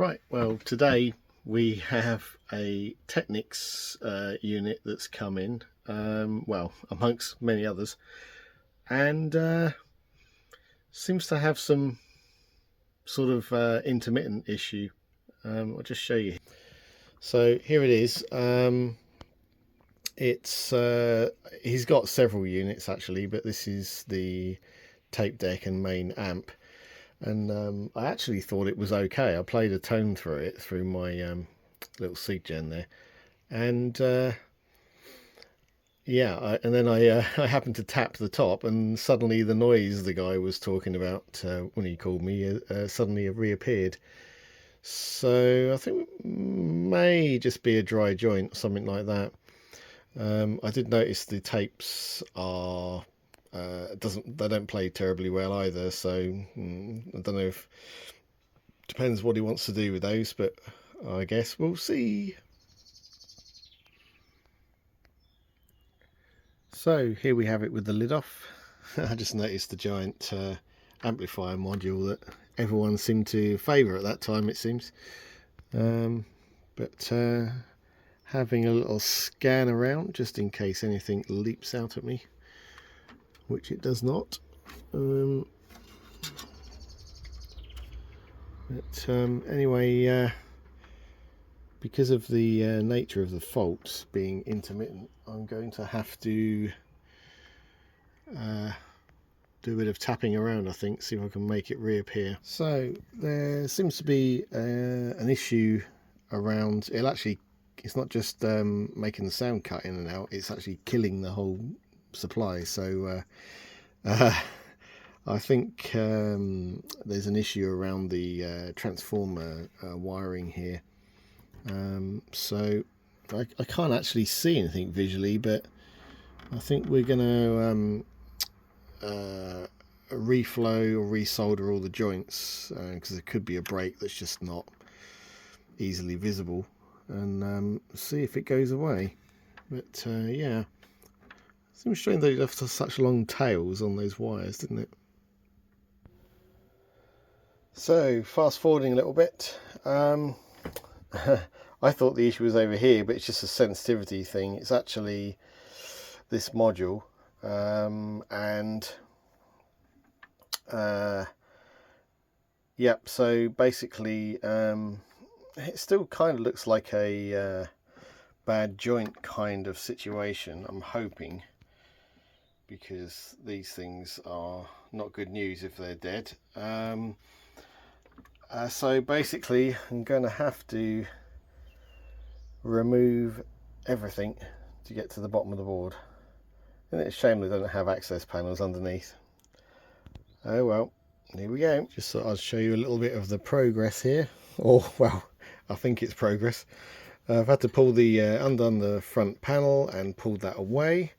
Right, well today we have a Technics unit that's come in, well amongst many others, and seems to have some sort of intermittent issue. I'll just show you. So here it is. He's got several units actually, but this is the tape deck and main amp. And I actually thought it was okay. I played a tone through it through my little seed gen there, and yeah, and then I I happened to tap the top, and suddenly the noise the guy was talking about when he called me suddenly reappeared. So I think it may just be a dry joint or something like that. I did notice the tapes are they don't play terribly well either, so I don't know if depends what he wants to do with those, but I guess we'll see. So here we have it with the lid off. I just noticed the giant amplifier module that everyone seemed to favour at that time, it seems. But having a little scan around just in case anything leaps out at me, which it does not. But anyway, because of the nature of the faults being intermittent, I'm going to have to do a bit of tapping around, I think, see if I can make it reappear. So there seems to be an issue around it's not just making the sound cut in and out, it's actually killing the whole supply. So I think there's an issue around the transformer wiring here. So I can't actually see anything visually, but I think we're going to reflow or resolder all the joints, because there could be a break that's just not easily visible, and see if it goes away. But yeah, it seems strange they left such long tails on those wires, didn't it? So fast forwarding a little bit, I thought the issue was over here, but it's just a sensitivity thing. It's actually this module, and yep, so basically it still kind of looks like a bad joint kind of situation, I'm hoping, because these things are not good news if they're dead. So basically I'm going to have to remove everything to get to the bottom of the board, and it's a shame they don't have access panels underneath. Oh well, here we go. Just thought I'd show you a little bit of the progress here, or well, I think it's progress. I've had to pull the undone the front panel and pulled that away.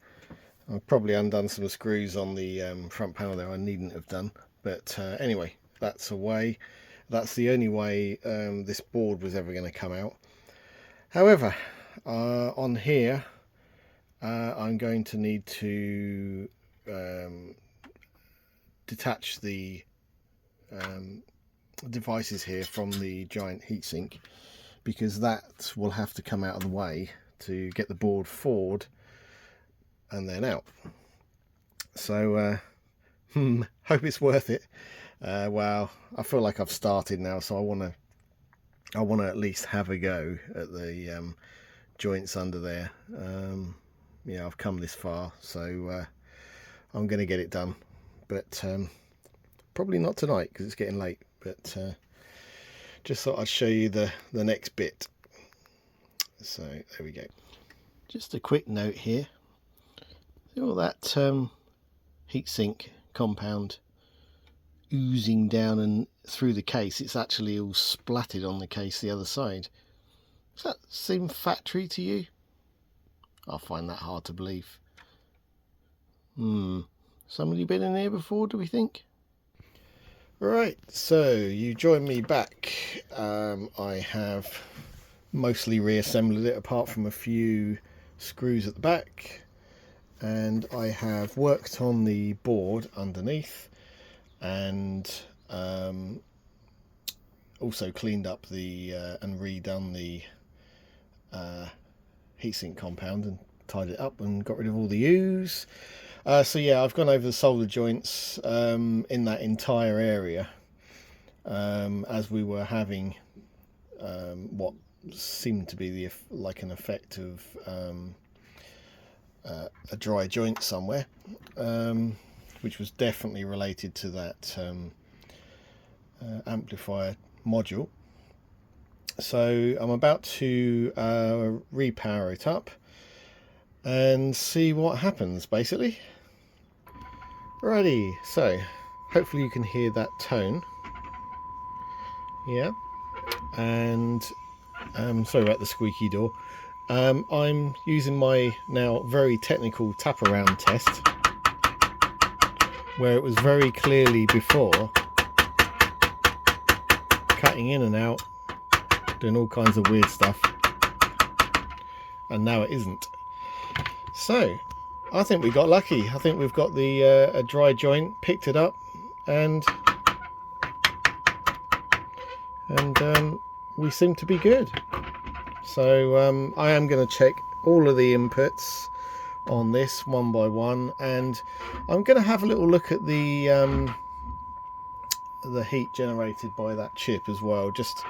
I've probably undone some screws on the front panel there I needn't have done, but anyway, that's away. That's the only way this board was ever going to come out. However, on here I'm going to need to detach the devices here from the giant heatsink, because that will have to come out of the way to get the board forward and then out. So hope it's worth it. Well, I feel like I've started now, so I want to at least have a go at the joints under there. Yeah, I've come this far, so I'm going to get it done, but probably not tonight because it's getting late. But just thought I'd show you the next bit. So there we go. Just a quick note here. See all that heatsink compound oozing down and through the case? It's actually all splattered on the case the other side. Does that seem factory to you? I find that hard to believe. Somebody been in here before, do we think? Right, so you join me back. I have mostly reassembled it apart from a few screws at the back, and I have worked on the board underneath, and also cleaned up the and redone the heatsink compound and tied it up and got rid of all the ooze. So yeah, I've gone over the solder joints in that entire area as we were having what seemed to be like an effect of a dry joint somewhere, which was definitely related to that amplifier module. So I'm about to repower it up and see what happens, basically. Righty, so hopefully you can hear that tone. Yeah, and sorry about the squeaky door. I'm using my now very technical tap around test, where it was very clearly before cutting in and out, doing all kinds of weird stuff, and now it isn't. So I think we got lucky. I think we've got the a dry joint, picked it up, and we seem to be good. So I am going to check all of the inputs on this one by one, and I'm going to have a little look at the heat generated by that chip as well, just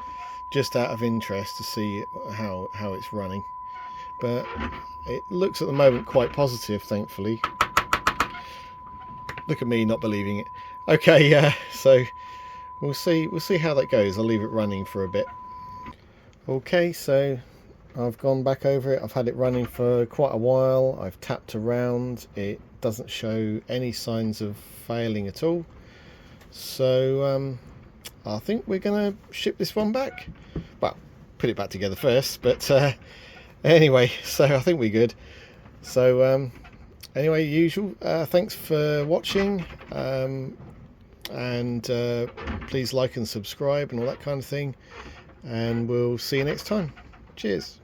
out of interest to see how it's running. But it looks at the moment quite positive, thankfully. Look at me not believing it. Okay, so we'll see how that goes. I'll leave it running for a bit. Okay, so I've gone back over it. I've had it running for quite a while. I've tapped around. It doesn't show any signs of failing at all. So I think we're going to ship this one back. Well, put it back together first, but anyway, so I think we're good. So anyway, usual, thanks for watching, and please like and subscribe and all that kind of thing, and we'll see you next time. Cheers.